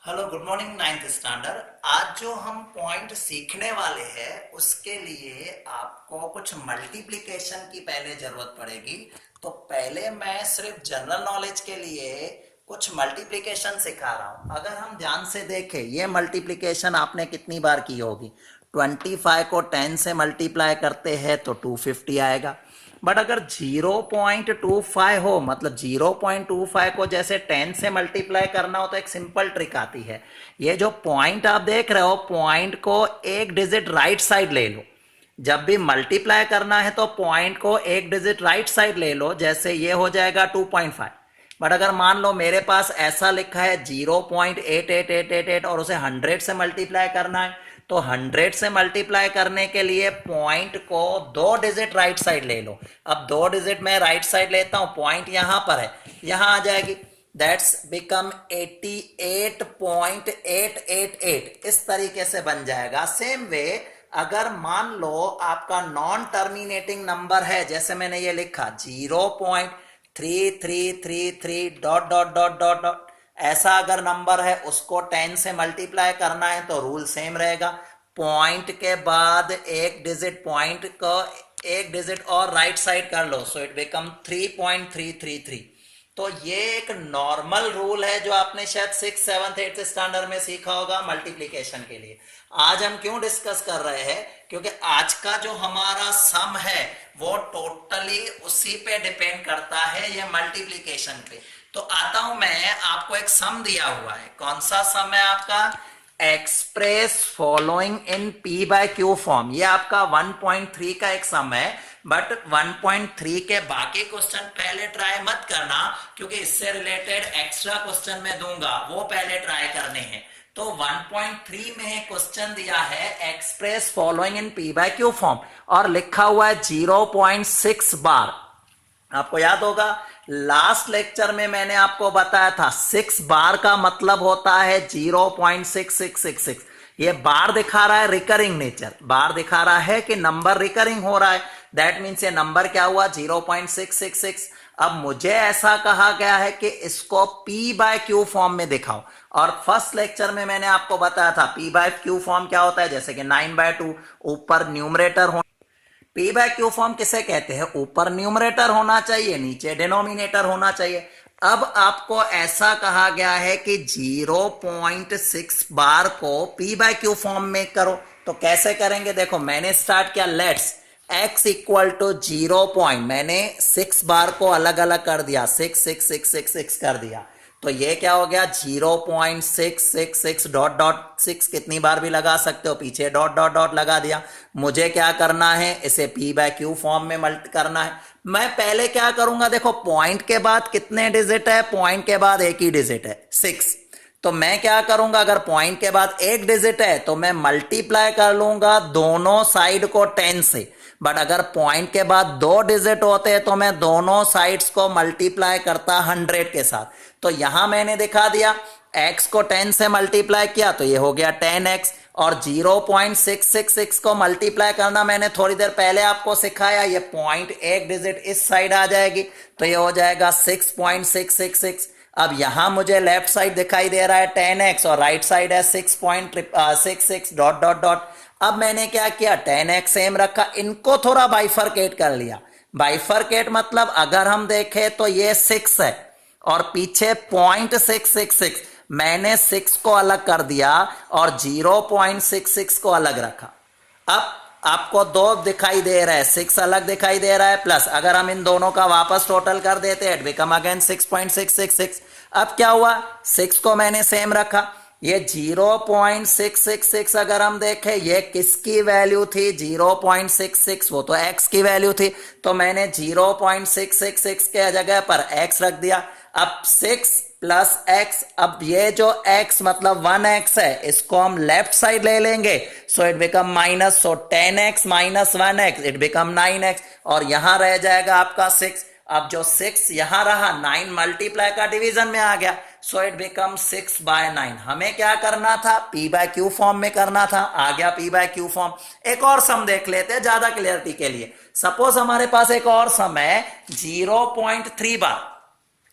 Hello, good morning ninth standard. आज जो हम पॉइंट सीखने वाले हैं उसके लिए आपको कुछ मल्टीप्लिकेशन की पहले जरूरत पड़ेगी। तो पहले मैं सिर्फ जनरल नॉलेज के लिए कुछ मल्टीप्लिकेशन सिखा रहा हूं। अगर हम ध्यान से देखें, ये मल्टीप्लिकेशन आपने कितनी बार की होगी। 25 को 10 से मल्टीप्लाई करते हैं तो 250 आएगा। बट अगर 0.25 हो, मतलब 0.25 को जैसे 10 से मल्टीप्लाई करना हो तो एक सिंपल ट्रिक आती है। ये जो पॉइंट आप देख रहे हो, पॉइंट को एक डिजिट राइट साइड ले लो। जब भी मल्टीप्लाई करना है तो पॉइंट को एक डिजिट राइट साइड ले लो। जैसे ये हो जाएगा 2.5। बट अगर मान लो मेरे पास ऐसा लिखा है 0.8888 और उसे 100 से मल्टीप्लाई करना है, तो 100 से मल्टीप्लाई करने के लिए पॉइंट को दो डिजिट राइट साइड ले लो। अब दो डिजिट मैं राइट साइड लेता हूं, पॉइंट यहां पर है, यहां आ जाएगी, दैट्स बिकम 88.888। इस तरीके से बन जाएगा। सेम वे अगर मान लो आपका नॉन टर्मिनेटिंग नंबर है, जैसे मैंने ये लिखा 0.3333 dot dot dot dot dot, ऐसा अगर नंबर है उसको 10 से मल्टीप्लाई करना है तो रूल सेम रहेगा। पॉइंट के बाद एक डिजिट, पॉइंट को एक डिजिट और राइट साइड कर लो, सो इट बिकम 3.333। तो ये एक नॉर्मल रूल है जो आपने शायद 6th 7th 8th स्टैंडर्ड में सीखा होगा मल्टीप्लिकेशन के लिए। आज हम क्यों डिस्कस कर रहे हैं, क्योंकि आज का जो हमारा सम है वो टोटली उसी पे डिपेंड करता है, ये मल्टीप्लिकेशन पे। तो आता हूं मैं, आपको एक सम दिया हुआ है। कौन सा सम है आपका? Express following in P by Q form. ये आपका 1.3 का एक सम है। बट 1.3 के बाकी क्वेश्चन पहले ट्राई मत करना, क्योंकि इससे रिलेटेड एक्स्ट्रा क्वेश्चन मैं दूंगा, वो पहले ट्राई करने हैं। तो 1.3 में क्वेश्चन दिया है express following in P by Q form और लिखा हुआ है 0.6 बार। आपको याद होगा लास्ट लेक्चर में मैंने आपको बताया था 6 बार का मतलब होता है 0.6666। ये बार दिखा रहा है रिकरिंग नेचर, बार दिखा रहा है कि नंबर रिकरिंग हो रहा है। दैट मीन्स ये नंबर क्या हुआ? 0.666। अब मुझे ऐसा कहा गया है कि इसको P बाय Q फॉर्म में दिखाओ। और फर्स्ट लेक्चर में मैंने आपको बताया था P बाय Q फॉर्म क्या होता है, जैसे कि 9/2 ऊपर न्यूमरेटर हो। P बाय Q फॉर्म किसे कहते हैं? ऊपर न्यूमरेटर होना चाहिए, नीचे डिनोमिनेटर होना चाहिए। अब आपको ऐसा कहा गया है कि 0.6 बार को P बाय Q फॉर्म में करो। तो कैसे करेंगे? देखो, मैंने स्टार्ट किया, let's x equal to 0 point, मैंने 6 बार को अलग अलग कर दिया, 6 कर दिया। तो ये क्या हो गया? 0.666 डॉट डॉट 6 कितनी बार भी लगा सकते हो, पीछे डॉट डॉट डॉट लगा दिया। मुझे क्या करना है? इसे P बाय Q फॉर्म में मल्ट करना है। मैं पहले क्या करूंगा, देखो पॉइंट के बाद कितने डिजिट है? पॉइंट के बाद एक ही डिजिट है, 6। तो मैं क्या करूंगा, अगर पॉइंट के बाद एक डिजिट है तो मैं मल्टीप्लाई कर लूंगा दोनों साइड को 10 से। बट अगर पॉइंट के बाद दो डिजिट होते हैं तो मैं दोनों साइड्स को मल्टीप्लाई करता 100 के साथ। तो यहां मैंने दिखा दिया, x को 10 से मल्टीप्लाई किया तो ये हो गया 10x, और 0.666 को मल्टीप्लाई करना मैंने थोड़ी देर पहले आपको सिखाया। ये पॉइंट एक डिजिट इस साइड आ जाएगी तो ये हो जाएगा 6.666। अब यहां मुझे लेफ्ट साइड दिखाई दे रहा है 10x और राइट साइड है 6.66 डॉट डॉट डॉट। अब मैंने क्या किया, 10x सेम रखा, इनको थोड़ा बाइफरकेट कर लिया। बाइफरकेट मतलब अगर हम देखें तो ये 6 है और पीछे 0.666, मैंने 6 को अलग कर दिया और 0.66 को अलग रखा। अब आपको दो दिखाई दे रहा है, 6 अलग दिखाई दे रहा है, प्लस अगर हम इन दोनों का वापस टोटल कर देते हैं, बिकम अगेन 6.666। अब क्या हुआ, 6 को मैंने सेम रखा। ये 0.666 अगर हम देखें, ये किसकी वैल्यू थी? 0.66, वो तो x की वैल्यू थी। तो मैंने 0.666 के जगह पर x रख दिया। अब 6 प्लस x, अब ये जो x मतलब 1x है, इसको हम लेफ्ट साइड ले लेंगे, so it become minus, so 10x minus 1x it become 9x, और यहां रह जाएगा आपका 6। अब जो 6 यहां रहा, 9 मल्टीप्लाई का डिवीजन में आ गया, सो इट बिकम 6/9। हमें क्या करना था? P बाय Q फॉर्म में करना था, आ गया P बाय Q फॉर्म। एक और सम देख लेते हैं ज्यादा क्लियरिटी के लिए। सपोज हमारे पास एक और सम है 0.3 बार।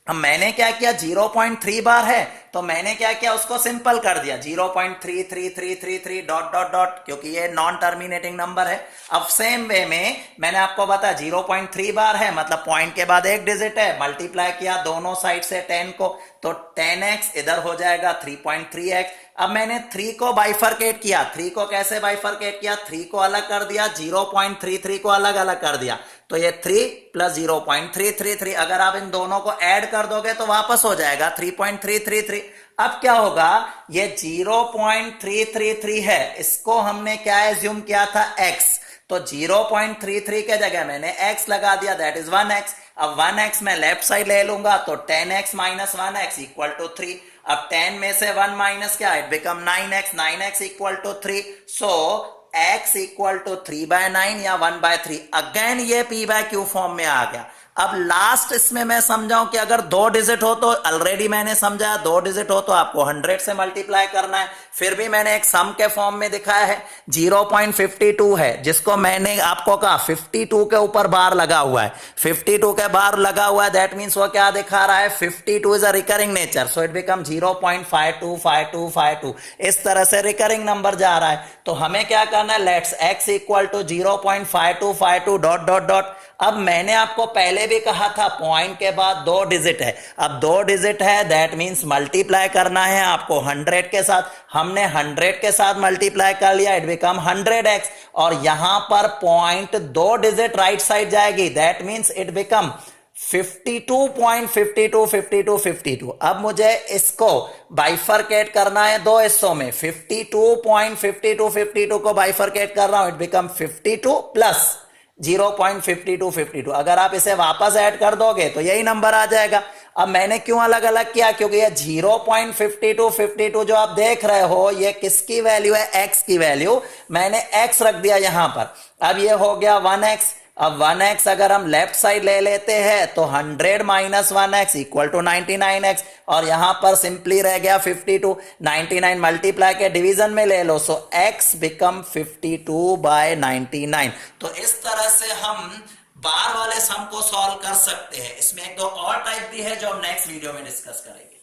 अब मैंने क्या किया, 0.3 बार है तो मैंने क्या किया, उसको सिंपल कर दिया 0.3333 डॉट डॉट डॉट, क्योंकि ये नॉन टर्मिनेटिंग नंबर है। अब सेम वे में मैंने आपको बताया 0.3 बार है मतलब पॉइंट के बाद एक डिजिट है, मल्टीप्लाई किया दोनों साइड से 10 को, तो 10x इधर हो जाएगा 3.3x। अब मैंने 3 को बाइफरकेट किया, 3 को कैसे बाइफरकेट किया, 3 को अलग कर दिया, 0.33 को अलग अलग कर दिया, तो ये 3 प्लस 0.333, अगर आप इन दोनों को ऐड कर दोगे तो वापस हो जाएगा 3.333। अब क्या होगा, ये 0.333 है, इसको हमने क्या एज्यूम किया था, x, तो 0.33 के जगह मैंने x लगा दिया, दैट इज 1x। अब 1x मैं लेफ्ट साइड ले लूंगा तो 10x minus 1x equal to 3। अब 10 में से 1 माइनस क्या, it become 9x, 9x equal to 3। So x equal to 3/9 या 1/3। अगेन ये p बाय क्यू फॉर्म में आ गया। अब लास्ट इसमें मैं समझाऊं कि अगर 2 डिजिट हो तो ऑलरेडी मैंने समझाया 2 डिजिट हो तो आपको 100 से मल्टीप्लाई करना है, फिर भी मैंने एक सम के फॉर्म में दिखाया है। 0.52 है जिसको मैंने आपको कहा 52 के ऊपर बार लगा हुआ है, 52 के बार लगा हुआ है, दैट मींस वो क्या दिखा रहा है, 52 is a recurring nature, so it become 0.525252, इस तरह से रिकरिंग नंबर जा रहा है। तो हमें क्या करना है, let's x equal to 0.5252 dot dot डॉट। अब मैंने आपको पहले भी कहा था पॉइंट के बाद 2 डिजिट है, अब 2 डिजिट है दैट मींस मल्टीप्लाई करना है आपको 100 के साथ, हमने 100 के साथ मल्टीप्लाई कर लिया, इट बिकम 100x, और यहां पर पॉइंट 2 डिजिट राइट साइड जाएगी, दैट मींस इट बिकम 52.525252। अब मुझे इसको बाइफरकेट करना है 2 हिस्सों में, 52.5252 को बाइफरकेट कर रहा हूं, इट बिकम 52 प्लस 0.5252। अगर आप इसे वापस ऐड कर दोगे तो यही नंबर आ जाएगा। अब मैंने क्यों अलग अलग किया, क्योंकि ये 0.5252 जो आप देख रहे हो ये किसकी वैल्यू है, x की वैल्यू, मैंने x रख दिया यहां पर। अब ये हो गया 1x। अब 1x अगर हम लेफ्ट साइड ले लेते हैं तो 100 minus 1x equal to 99x, और यहां पर सिंपली रह गया 52, 99 मल्टीप्लाई के डिवीजन में ले लो, सो x बिकम 52/99। तो इस तरह से हम बार वाले सम को सॉल्व कर सकते हैं। इसमें एक दो और टाइप भी है जो हम नेक्स्ट वीडियो में डिस्कस करेंगे।